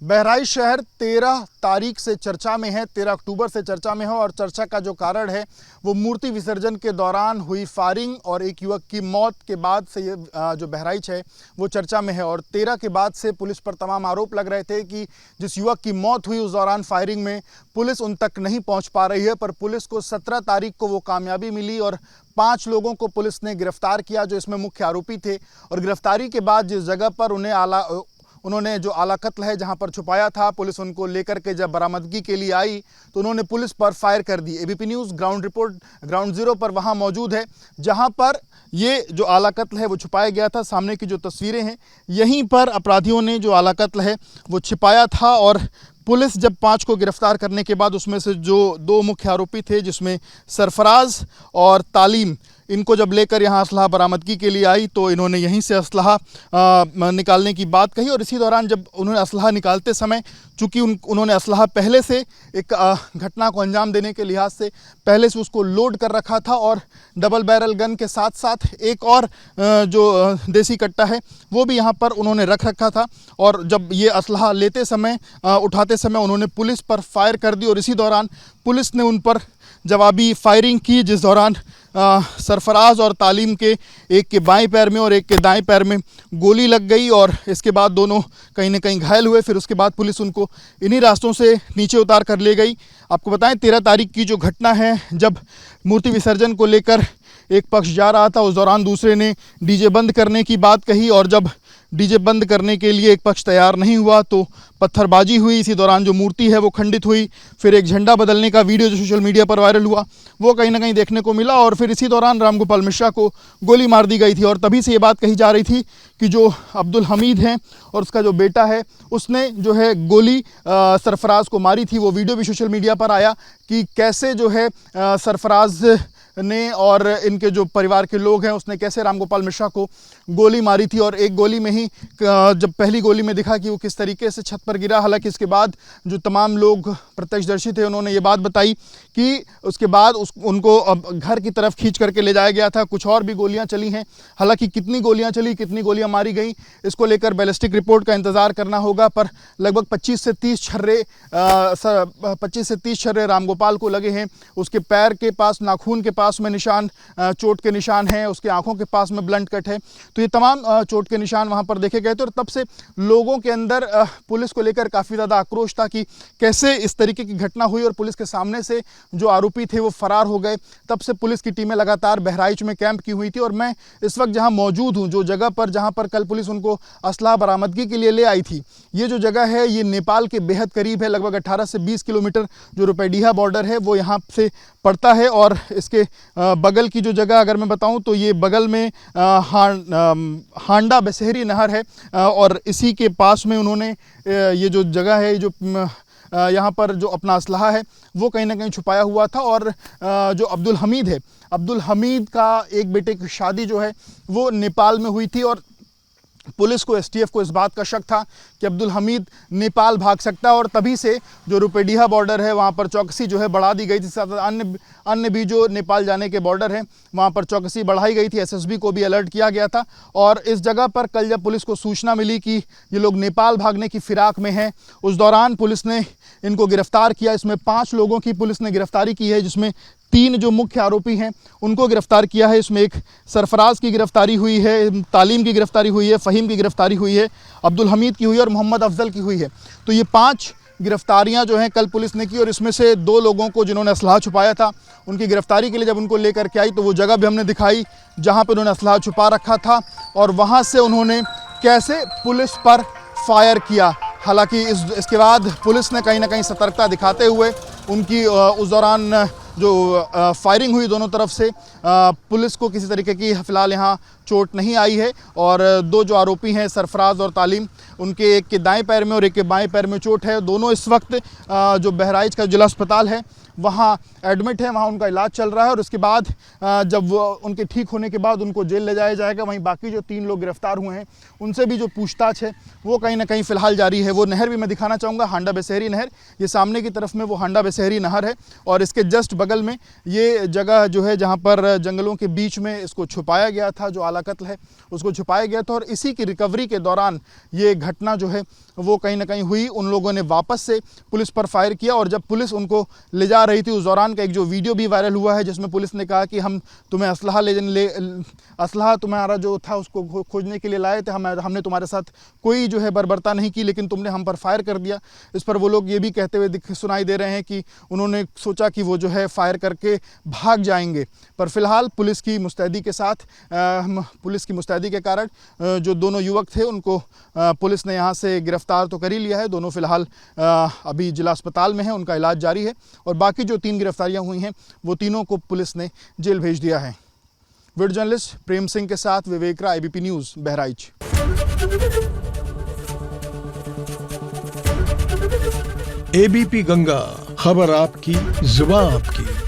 बहराइच शहर 13 तारीख से चर्चा में है, 13 अक्टूबर से चर्चा में है और चर्चा का जो कारण है वो मूर्ति विसर्जन के दौरान हुई फायरिंग और एक युवक की मौत के बाद से ये जो बहराइच है वो चर्चा में है। और 13 के बाद से पुलिस पर तमाम आरोप लग रहे थे कि जिस युवक की मौत हुई उस दौरान फायरिंग में पुलिस उन तक नहीं पहुंच पा रही है, पर पुलिस को 17 तारीख को वो कामयाबी मिली और 5 लोगों को पुलिस ने गिरफ्तार किया जो इसमें मुख्य आरोपी थे। और गिरफ्तारी के बाद जिस जगह पर उन्होंने जो आला कत्ल है जहां पर छुपाया था, पुलिस उनको लेकर के जब बरामदगी के लिए आई तो उन्होंने पुलिस पर फायर कर दी। एबीपी न्यूज़ ग्राउंड जीरो पर वहां मौजूद है जहां पर ये जो आला कत्ल है वो छुपाया गया था। सामने की जो तस्वीरें हैं यहीं पर अपराधियों ने जो आला कत्ल है वो छिपाया था और पुलिस जब 5 को गिरफ्तार करने के बाद उसमें से जो 2 मुख्य आरोपी थे जिसमें सरफराज और तालीम, इनको जब लेकर यहाँ असलहा बरामदगी के लिए आई तो इन्होंने यहीं से असलहा निकालने की बात कही। और इसी दौरान जब उन्होंने असलहा निकालते समय चूँकि उन्होंने असलहा पहले से एक घटना को अंजाम देने के लिहाज से पहले से उसको लोड कर रखा था और डबल बैरल गन के साथ साथ एक और जो देसी कट्टा है वो भी यहाँ पर उन्होंने रख रखा था। और जब ये असलहा लेते समय उठाते समय उन्होंने पुलिस पर फायर कर दी और इसी दौरान पुलिस ने उन पर जवाबी फायरिंग की, जिस दौरान सरफराज और तालीम के एक के बाएं पैर में और एक के दाएं पैर में गोली लग गई और इसके बाद दोनों कहीं ना कहीं घायल हुए। फिर उसके बाद पुलिस उनको इन्हीं रास्तों से नीचे उतार कर ले गई। आपको बताएं 13 तारीख की जो घटना है, जब मूर्ति विसर्जन को लेकर एक पक्ष जा रहा था उस दौरान दूसरे ने डीजे बंद करने की बात कही और जब डीजे बंद करने के लिए एक पक्ष तैयार नहीं हुआ तो पत्थरबाजी हुई। इसी दौरान जो मूर्ति है वो खंडित हुई। फिर एक झंडा बदलने का वीडियो जो सोशल मीडिया पर वायरल हुआ वो कहीं ना कहीं देखने को मिला और फिर इसी दौरान रामगोपाल मिश्रा को गोली मार दी गई थी। और तभी से ये बात कही जा रही थी कि जो अब्दुल हमीद हैं और उसका जो बेटा है उसने जो है गोली सरफराज को मारी थी। वो वीडियो भी सोशल मीडिया पर आया कि कैसे जो है सरफराज ने और इनके जो परिवार के लोग हैं उसने कैसे रामगोपाल मिश्रा को गोली मारी थी। और एक गोली में ही जब पहली गोली में दिखा कि वो किस तरीके से छत पर गिरा। हालांकि इसके बाद जो तमाम लोग प्रत्यक्षदर्शी थे उन्होंने ये बात बताई कि उसके बाद उनको अब घर की तरफ खींच करके ले जाया गया था। कुछ और भी गोलियां चली हैं, हालांकि कितनी गोलियां चली, कितनी गोलियां मारी गई इसको लेकर बैलिस्टिक रिपोर्ट का इंतज़ार करना होगा, पर लगभग 25 से 30 छर्रे रामगोपाल को लगे हैं। उसके पैर के पास, नाखून के पास में निशान, चोट के निशान हैं, उसके आंखों के पास में ब्लंट कट है। तो ये तमाम चोट के निशान वहां पर देखे गए थे और तब से लोगों के अंदर पुलिस को लेकर काफ़ी ज़्यादा आक्रोश था कि कैसे इस तरीके की घटना हुई और पुलिस के सामने से जो आरोपी थे वो फरार हो गए। तब से पुलिस की टीमें लगातार बहराइच में कैंप की हुई थी और मैं इस वक्त जहां मौजूद हूं, जो जगह पर जहां पर कल पुलिस उनको असलहा बरामदगी के लिए ले आई थी, ये जो जगह है ये नेपाल के बेहद करीब है। लगभग 18 से 20 किलोमीटर जो रुपैडीहा बॉर्डर है वो यहाँ से पड़ता है। और इसके बगल की जो जगह अगर मैं बताऊं तो ये बगल में हांडा बसेहरी नहर है और इसी के पास में उन्होंने ये जो जगह है, जो यहाँ पर जो अपना असलहा है वो कहीं ना कहीं छुपाया हुआ था। और जो अब्दुल हमीद है, अब्दुल हमीद का एक बेटे की शादी जो है वो नेपाल में हुई थी और पुलिस को, एसटीएफ को इस बात का शक था कि अब्दुल हमीद नेपाल भाग सकता है और तभी से जो रुपैडीहा बॉर्डर है वहाँ पर चौकसी जो है बढ़ा दी गई थी। साथ अन्य भी जो नेपाल जाने के बॉर्डर हैं वहाँ पर चौकसी बढ़ाई गई थी, एसएसबी को भी अलर्ट किया गया था। और इस जगह पर कल जब पुलिस को सूचना मिली कि ये लोग नेपाल भागने की फिराक में हैं, उस दौरान पुलिस ने इनको गिरफ्तार किया। इसमें 5 लोगों की पुलिस ने गिरफ्तारी की है, जिसमें 3 जो मुख्य आरोपी हैं उनको गिरफ्तार किया है। इसमें एक सरफराज की गिरफ्तारी हुई है, तालीम की गिरफ्तारी हुई है, फ़हीम की गिरफ्तारी हुई है, अब्दुल हमीद की हुई है और मोहम्मद अफजल की हुई है। तो ये 5 गिरफ्तारियां जो हैं कल पुलिस ने की और इसमें से 2 लोगों को जिन्होंने असलहा छुपाया था उनकी गिरफ्तारी के लिए जब उनको लेकर के आई तो वो जगह भी हमने दिखाई जहाँ पर उन्होंने असलहा छुपा रखा था और वहाँ से उन्होंने कैसे पुलिस पर फायर किया। हालांकि इसके बाद पुलिस ने कहीं ना कहीं सतर्कता दिखाते हुए उनकी उस दौरान जो फायरिंग हुई दोनों तरफ से, पुलिस को किसी तरीके की फ़िलहाल यहाँ चोट नहीं आई है। और 2 जो आरोपी हैं सरफराज और तालीम, उनके एक के दाएं पैर में और एक के बाएं पैर में चोट है। दोनों इस वक्त जो बहराइच का जिला अस्पताल है वहाँ एडमिट है, वहाँ उनका इलाज चल रहा है और उसके बाद जब उनके ठीक होने के बाद उनको जेल ले जाया जाएगा। वहीं बाकी जो 3 लोग गिरफ्तार हुए हैं उनसे भी जो पूछताछ है वो कहीं ना कहीं फ़िलहाल जारी है। वो नहर भी मैं दिखाना चाहूँगा, हांडा बसेहरी नहर, ये सामने की तरफ में वो हांडा बसेहरी नहर है और इसके जस्ट बगल में ये जगह जो है जहाँ पर जंगलों के बीच में इसको छुपाया गया था, जो आला कत्ल है उसको छुपाया गया था। और इसी की रिकवरी के दौरान ये घटना जो है वो कहीं ना कहीं हुई। उन लोगों ने वापस से पुलिस पर फायर किया और जब पुलिस उनको ले जा रही थी उस दौरान का एक जो वीडियो भी वायरल हुआ है जिसमें पुलिस ने कहा कि हम तुम्हें असलहा तुम्हारा जो था उसको खोजने के लिए लाए थे, हमने तुम्हारे साथ कोई जो है बर्बरता नहीं की, लेकिन तुमने हम पर फायर कर दिया। इस पर वो लोग ये भी कहते हुए सुनाई दे रहे हैं कि उन्होंने सोचा कि वो जो है फायर करके भाग जाएंगे। पर फिलहाल पुलिस की मुस्तैदी के साथ पुलिस की मुस्तैदी के कारण जो दोनों युवक थे उनको पुलिस ने यहाँ से गिरफ्तार तो कर ही लिया है। दोनों फिलहाल अभी जिला अस्पताल में हैं, उनका इलाज जारी है। और बाकी जो 3 गिरफ्तारियां हुई हैं वो तीनों को पुलिस ने जेल भेज दिया है। वीडियो जर्नलिस्ट प्रेम सिंह के साथ विवेक राय, ABP news, Bahraich. ABP Ganga, खबर आपकी, जुबान आपकी।